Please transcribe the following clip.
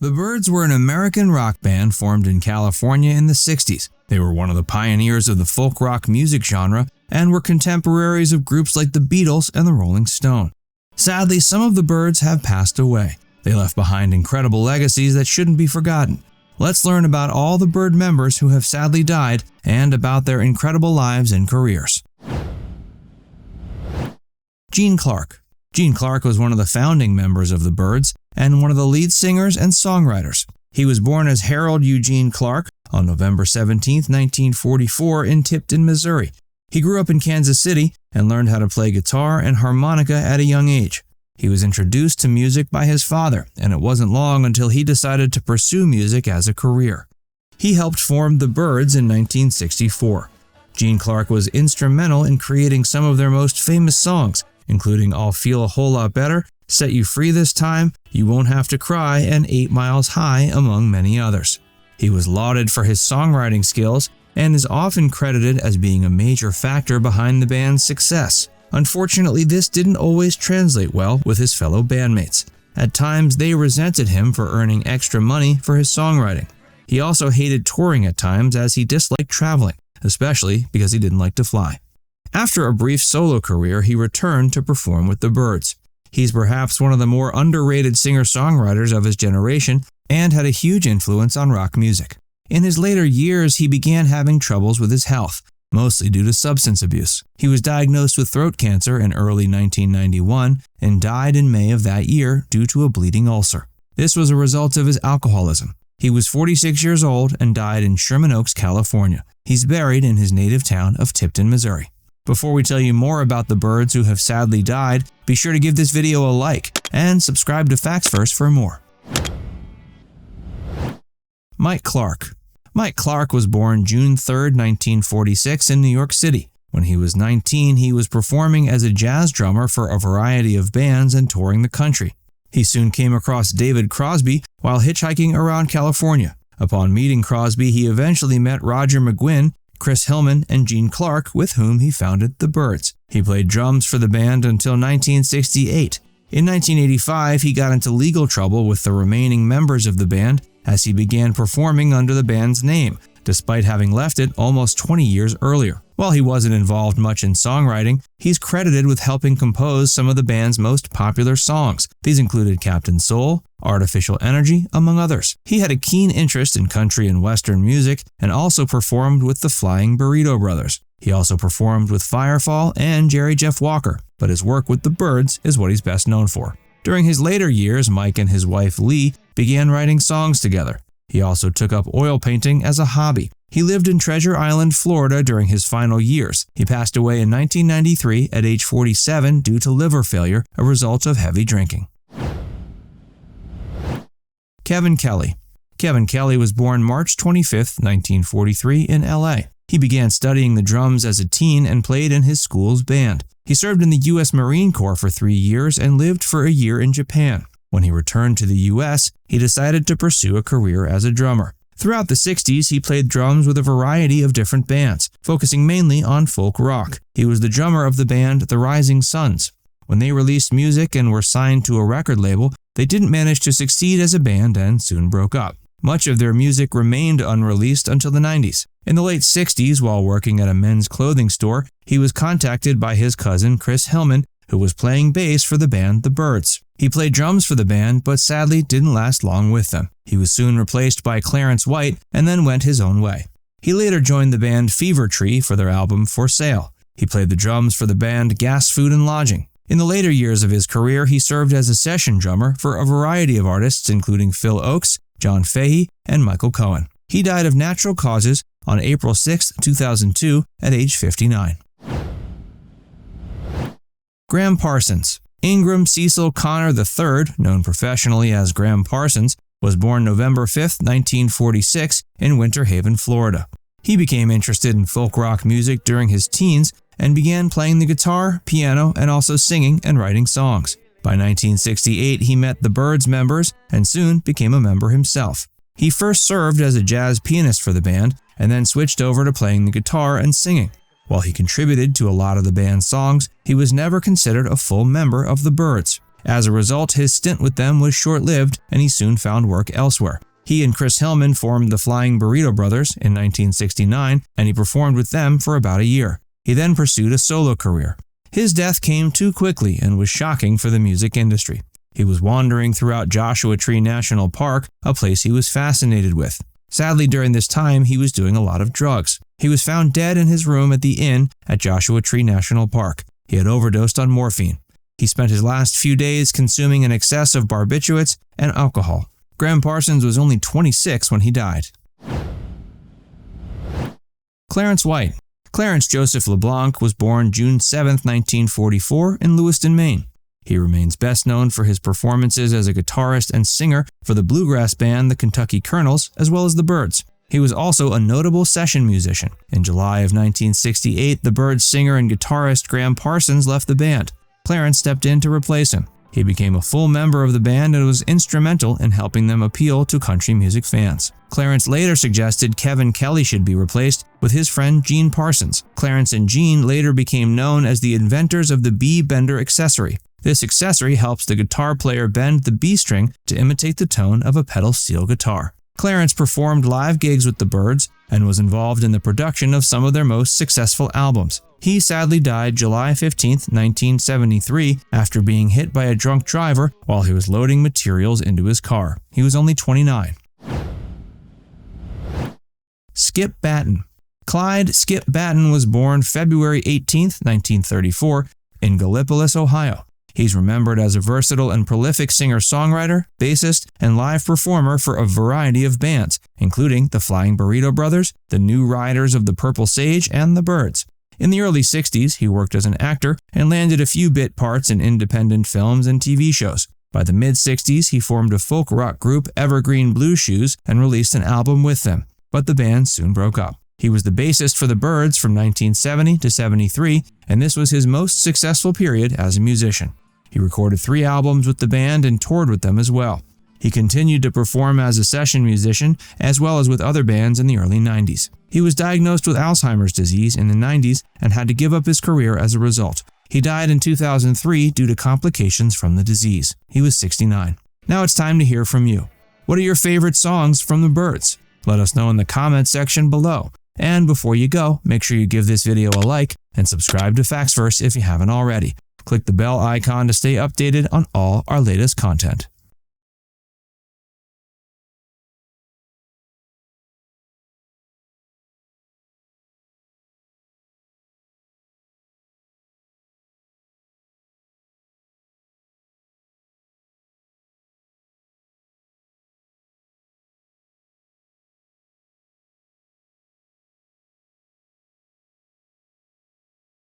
The Byrds were an American rock band formed in California in the 60s. They were one of the pioneers of the folk rock music genre and were contemporaries of groups like the Beatles and the Rolling Stones. Sadly, some of the Byrds have passed away. They left behind incredible legacies that shouldn't be forgotten. Let's learn about all the Byrd members who have sadly died and about their incredible lives and careers. Gene Clarke. Gene Clarke was one of the founding members of the Byrds and one of the lead singers and songwriters. He was born as Harold Eugene Clarke on November 17, 1944 in Tipton, Missouri. He grew up in Kansas City and learned how to play guitar and harmonica at a young age. He was introduced to music by his father, and it wasn't long until he decided to pursue music as a career. He helped form the Byrds in 1964. Gene Clarke was instrumental in creating some of their most famous songs, including I'll Feel a Whole Lot Better, Set You Free This Time, You Won't Have to Cry, and 8 Miles High, among many others. He was lauded for his songwriting skills and is often credited as being a major factor behind the band's success. Unfortunately, this didn't always translate well with his fellow bandmates. At times, they resented him for earning extra money for his songwriting. He also hated touring at times as he disliked traveling, especially because he didn't like to fly. After a brief solo career, he returned to perform with the Byrds. He's perhaps one of the more underrated singer-songwriters of his generation and had a huge influence on rock music. In his later years, he began having troubles with his health, mostly due to substance abuse. He was diagnosed with throat cancer in early 1991 and died in May of that year due to a bleeding ulcer. This was a result of his alcoholism. He was 46 years old and died in Sherman Oaks, California. He's buried in his native town of Tipton, Missouri. Before we tell you more about the Byrds who have sadly died, be sure to give this video a like and subscribe to Facts First for more. Mike Clarke. Mike Clarke was born June 3, 1946 in New York City. When he was 19, he was performing as a jazz drummer for a variety of bands and touring the country. He soon came across David Crosby while hitchhiking around California. Upon meeting Crosby, he eventually met Roger McGuinn, Chris Hillman, and Gene Clarke, with whom he founded the Byrds. He played drums for the band until 1968. In 1985, he got into legal trouble with the remaining members of the band as he began performing under the band's name, despite having left it almost 20 years earlier. While he wasn't involved much in songwriting, he's credited with helping compose some of the band's most popular songs. These included Captain Soul, Artificial Energy, among others. He had a keen interest in country and western music and also performed with the Flying Burrito Brothers. He also performed with Firefall and Jerry Jeff Walker, but his work with the Byrds is what he's best known for. During his later years, Mike and his wife Lee began writing songs together. He also took up oil painting as a hobby. He lived in Treasure Island, Florida during his final years. He passed away in 1993 at age 47 due to liver failure, a result of heavy drinking. Kelley. Kevin Kelley was born March 25, 1943 in LA. He began studying the drums as a teen and played in his school's band. He served in the U.S. Marine Corps for 3 years and lived for a year in Japan. When he returned to the U.S., he decided to pursue a career as a drummer. Throughout the 60s, he played drums with a variety of different bands, focusing mainly on folk rock. He was the drummer of the band The Rising Suns. When they released music and were signed to a record label, they didn't manage to succeed as a band and soon broke up. Much of their music remained unreleased until the 90s. In the late 60s, while working at a men's clothing store, he was contacted by his cousin Chris Hillman, who was playing bass for the band The Byrds. He played drums for the band, but sadly didn't last long with them. He was soon replaced by Clarence White and then went his own way. He later joined the band Fever Tree for their album For Sale. He played the drums for the band Gas, Food and Lodging. In the later years of his career, he served as a session drummer for a variety of artists including Phil Ochs, John Fahey, and Michael Cohen. He died of natural causes on April 6, 2002 at age 59. Graham Parsons. Ingram Cecil Connor III, known professionally as Graham Parsons, was born November 5, 1946 in Winter Haven, Florida. He became interested in folk rock music during his teens and began playing the guitar, piano, and also singing and writing songs. By 1968, he met the Byrds members and soon became a member himself. He first served as a jazz pianist for the band and then switched over to playing the guitar and singing. While he contributed to a lot of the band's songs, he was never considered a full member of the Byrds. As a result, his stint with them was short-lived and he soon found work elsewhere. He and Chris Hillman formed the Flying Burrito Brothers in 1969, and he performed with them for about a year. He then pursued a solo career. His death came too quickly and was shocking for the music industry. He was wandering throughout Joshua Tree National Park, a place he was fascinated with. Sadly, during this time, he was doing a lot of drugs. He was found dead in his room at the inn at Joshua Tree National Park. He had overdosed on morphine. He spent his last few days consuming an excess of barbiturates and alcohol. Graham Parsons was only 26 when he died. Clarence White. Clarence Joseph LeBlanc was born June 7, 1944 in Lewiston, Maine. He remains best known for his performances as a guitarist and singer for the bluegrass band the Kentucky Colonels, as well as the Byrds. He was also a notable session musician. In July of 1968, the Byrds singer and guitarist Graham Parsons left the band. Clarence stepped in to replace him. He became a full member of the band and was instrumental in helping them appeal to country music fans. Clarence later suggested Kevin Kelley should be replaced with his friend Gene Parsons. Clarence and Gene later became known as the inventors of the B-bender accessory. This accessory helps the guitar player bend the B string to imitate the tone of a pedal steel guitar. Clarence performed live gigs with the Byrds and was involved in the production of some of their most successful albums. He sadly died July 15, 1973, after being hit by a drunk driver while he was loading materials into his car. He was only 29. Skip Battin. Clyde Skip Battin was born February 18, 1934, in Gallipolis, Ohio. He's remembered as a versatile and prolific singer-songwriter, bassist, and live performer for a variety of bands, including the Flying Burrito Brothers, the New Riders of the Purple Sage, and the Byrds. In the early 60s, he worked as an actor and landed a few bit parts in independent films and TV shows. By the mid-60s, he formed a folk rock group, Evergreen Blue Shoes, and released an album with them, but the band soon broke up. He was the bassist for the Byrds from 1970 to 73, and this was his most successful period as a musician. He recorded 3 albums with the band and toured with them as well. He continued to perform as a session musician as well as with other bands in the early 90s. He was diagnosed with Alzheimer's disease in the 90s and had to give up his career as a result. He died in 2003 due to complications from the disease. He was 69. Now it's time to hear from you. What are your favorite songs from the Byrds? Let us know in the comments section below. And before you go, make sure you give this video a like and subscribe to Factsverse if you haven't already. Click the bell icon to stay updated on all our latest content.